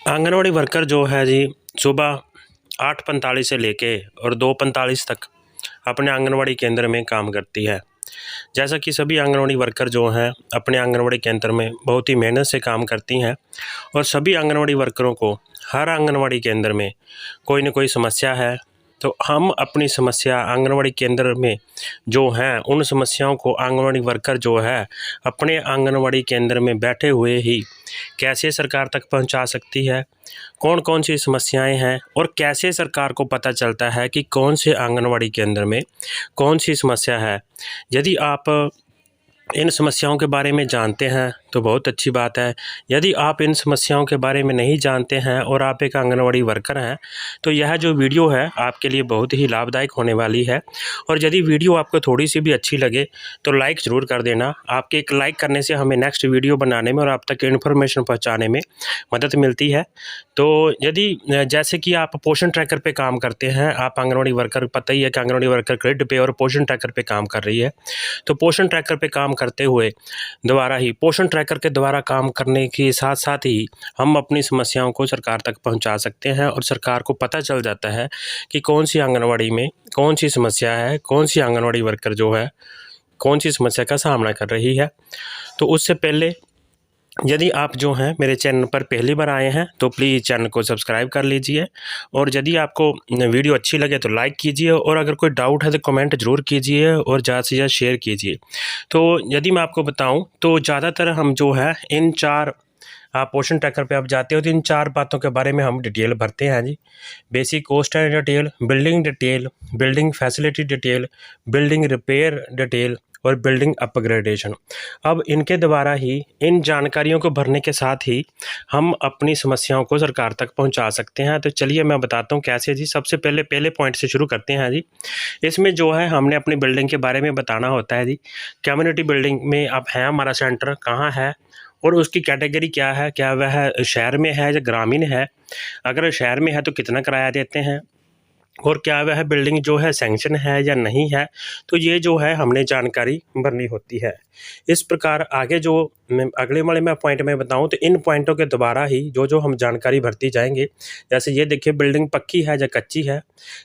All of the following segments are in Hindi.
आंगनवाड़ी वर्कर जो है जी सुबह 8:45 से लेके और 2:45 तक अपने आंगनवाड़ी केंद्र में काम करती है। जैसा कि सभी आंगनवाड़ी वर्कर जो हैं अपने आंगनवाड़ी केंद्र में बहुत ही मेहनत से काम करती हैं और सभी आंगनवाड़ी वर्करों को हर आंगनवाड़ी केंद्र में कोई न कोई समस्या है। तो हम अपनी समस्या आंगनवाड़ी केंद्र में जो हैं उन समस्याओं को आंगनवाड़ी वर्कर जो है अपने आंगनवाड़ी केंद्र में बैठे हुए ही कैसे सरकार तक पहुंचा सकती है, कौन कौन सी समस्याएं हैं और कैसे सरकार को पता चलता है कि कौन से आंगनवाड़ी केंद्र में कौन सी समस्या है। यदि आप इन समस्याओं के बारे में जानते हैं तो बहुत अच्छी बात है। यदि आप इन समस्याओं के बारे में नहीं जानते हैं और आप एक आंगनवाड़ी वर्कर हैं तो यह जो वीडियो है आपके लिए बहुत ही लाभदायक होने वाली है। और यदि वीडियो आपको थोड़ी सी भी अच्छी लगे तो लाइक ज़रूर कर देना। आपके एक लाइक करने से हमें नेक्स्ट वीडियो बनाने में और आप तक इन्फॉर्मेशन पहुँचाने में मदद मिलती है। तो यदि जैसे कि आप पोषण ट्रैकर पे काम करते हैं, आप आंगनवाड़ी वर्कर, पता ही है कि आंगनवाड़ी वर्कर ग्रिड पे और पोषण ट्रैकर पे काम कर रही है। तो पोषण ट्रैकर पे काम करते हुए दोबारा ही पोषण ट्रैकर के द्वारा काम करने के साथ साथ ही हम अपनी समस्याओं को सरकार तक पहुंचा सकते हैं और सरकार को पता चल जाता है कि कौन सी आंगनवाड़ी में कौन सी समस्या है, कौन सी आंगनवाड़ी वर्कर जो है कौन सी समस्या का सामना कर रही है। तो उससे पहले यदि आप जो हैं मेरे चैनल पर पहली बार आए हैं तो प्लीज़ चैनल को सब्सक्राइब कर लीजिए और यदि आपको वीडियो अच्छी लगे तो लाइक कीजिए और अगर कोई डाउट है तो कमेंट ज़रूर कीजिए और ज़्यादा से ज़्यादा शेयर कीजिए। तो यदि मैं आपको बताऊं तो ज़्यादातर हम जो है इन चार, आप पोषण ट्रैकर पे आप जाते हो तो इन चार बातों के बारे में हम डिटेल भरते हैं जी। Basic cost and detail, building detail, building facility detail, building repair detail और बिल्डिंग अपग्रेडेशन। अब इनके द्वारा ही, इन जानकारियों को भरने के साथ ही हम अपनी समस्याओं को सरकार तक पहुंचा सकते हैं। तो चलिए मैं बताता हूं कैसे जी। सबसे पहले पॉइंट से शुरू करते हैं जी। इसमें जो है हमने अपनी बिल्डिंग के बारे में बताना होता है जी। कम्युनिटी बिल्डिंग में अब है हमारा सेंटर कहाँ है और उसकी कैटेगरी क्या है, क्या वह शहर में है या ग्रामीण है, अगर शहर में है तो कितना किराया देते हैं और क्या वह बिल्डिंग जो है सैंक्शन है या नहीं है। तो ये जो है हमने जानकारी भरनी होती है। इस प्रकार आगे जो अगले वाले मैं पॉइंट में बताऊं तो इन पॉइंटों के द्वारा ही जो जो हम जानकारी भरती जाएंगे। जैसे ये देखिए, बिल्डिंग पक्की है या कच्ची है,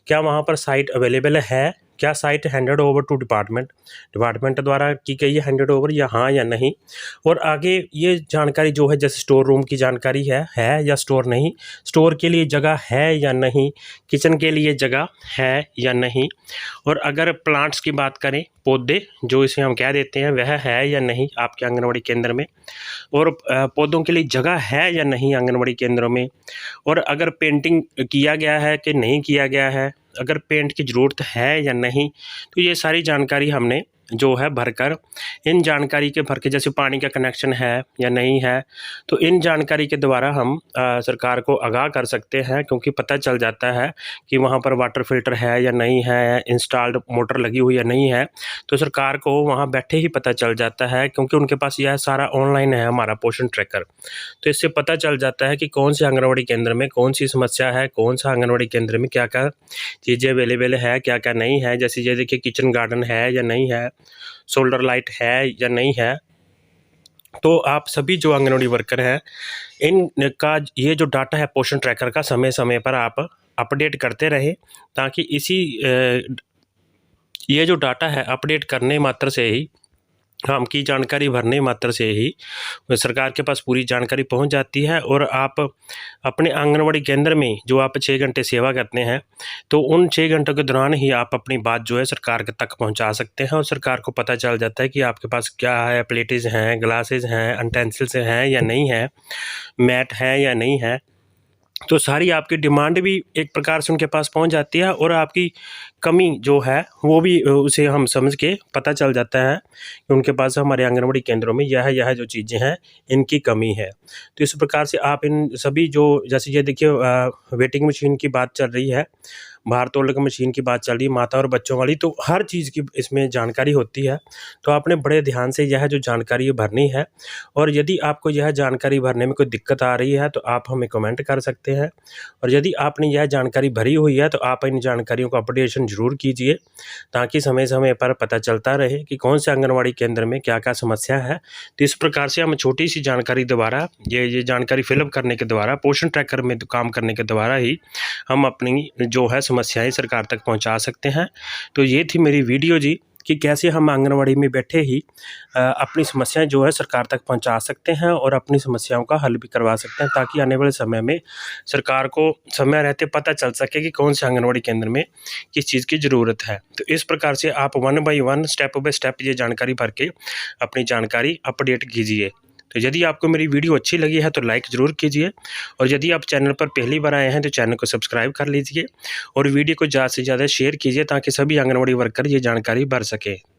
क्या वहाँ पर साइट अवेलेबल है, क्या site handed over to department द्वारा की गई है हैंडेड ओवर या हाँ या नहीं। और आगे ये जानकारी जो है जैसे स्टोर रूम की जानकारी है या स्टोर नहीं, स्टोर के लिए जगह है या नहीं, किचन के लिए जगह है या नहीं। और अगर प्लांट्स की बात करें, पौधे जो इसे हम कह देते हैं, वह है या नहीं आपके आंगनवाड़ी केंद्र में, और पौधों के लिए जगह है या नहीं आंगनवाड़ी केंद्रों में। और अगर पेंटिंग किया गया है कि नहीं किया गया है, अगर पेंट की ज़रूरत है या नहीं। तो ये सारी जानकारी हमने जो है भरकर, इन जानकारी के भर के, जैसे पानी का कनेक्शन है या नहीं है, तो इन जानकारी के द्वारा हम सरकार को आगाह कर सकते हैं, क्योंकि पता चल जाता है कि वहाँ पर वाटर फिल्टर है या नहीं है, इंस्टॉल्ड मोटर लगी हुई या नहीं है। तो सरकार को वहाँ बैठे ही पता चल जाता है, क्योंकि उनके पास यह सारा ऑनलाइन है हमारा पोषण ट्रैकर। तो इससे पता चल जाता है कि कौन से आंगनवाड़ी केंद्र में कौन सी समस्या है, कौन सा आंगनवाड़ी केंद्र में क्या क्या चीज़ें अवेलेबल है, क्या क्या नहीं है। जैसे ये देखिए, किचन गार्डन है या नहीं है, सोलर लाइट है या नहीं है। तो आप सभी जो आंगनवाड़ी वर्कर हैं, इनका ये जो डाटा है पोषण ट्रैकर का, समय समय पर आप अपडेट करते रहें, ताकि ये जो डाटा है अपडेट करने मात्र से ही, हमकी जानकारी भरने मात्र से ही सरकार के पास पूरी जानकारी पहुंच जाती है। और आप अपने आंगनवाड़ी केंद्र में जो आप 6 घंटे सेवा करते हैं, तो उन 6 घंटों के दौरान ही आप अपनी बात जो है सरकार के तक पहुंचा सकते हैं और सरकार को पता चल जाता है कि आपके पास क्या है, प्लेटेज हैं, ग्लासेस हैं, यूटेंसिल्स हैं या नहीं है, मैट है या नहीं है। तो सारी आपकी डिमांड भी एक प्रकार से उनके पास पहुंच जाती है और आपकी कमी जो है वो भी उसे हम समझ के पता चल जाता है कि उनके पास हमारे आंगनवाड़ी केंद्रों में यह जो चीज़ें हैं इनकी कमी है। तो इस प्रकार से आप इन सभी जो, जैसे ये देखिए वेटिंग मशीन की बात चल रही है, भारोत्तोलक मशीन की बात चल रही है, माता और बच्चों वाली, तो हर चीज़ की इसमें जानकारी होती है। तो आपने बड़े ध्यान से यह जो जानकारी है भरनी है, और यदि आपको यह जानकारी भरने में कोई दिक्कत आ रही है तो आप हमें कमेंट कर सकते हैं। और यदि आपने यह जानकारी भरी हुई है तो आप इन जानकारियों को अपडेशन ज़रूर कीजिए, ताकि समय समय पर पता चलता रहे कि कौन से आंगनवाड़ी केंद्र में क्या क्या समस्या है। तो इस प्रकार से हम छोटी सी जानकारी द्वारा ये जानकारी फिलअप करने के द्वारा, पोषण ट्रैकर में काम करने के द्वारा ही हम अपनी जो है समस्याएं सरकार तक पहुंचा सकते हैं। तो ये थी मेरी वीडियो जी, कि कैसे हम आंगनवाड़ी में बैठे ही अपनी समस्याएं जो है सरकार तक पहुंचा सकते हैं और अपनी समस्याओं का हल भी करवा सकते हैं, ताकि आने वाले समय में सरकार को समय रहते पता चल सके कि कौन से आंगनवाड़ी केंद्र में किस चीज़ की ज़रूरत है। तो इस प्रकार से आप 1 बाय 1 स्टेप बाय स्टेप ये जानकारी भर के अपनी जानकारी अपडेट कीजिए। तो यदि आपको मेरी वीडियो अच्छी लगी है तो लाइक ज़रूर कीजिए, और यदि आप चैनल पर पहली बार आए हैं तो चैनल को सब्सक्राइब कर लीजिए, और वीडियो को ज़्यादा से ज़्यादा शेयर कीजिए, ताकि सभी आंगनवाड़ी वर्कर ये जानकारी भर सकें।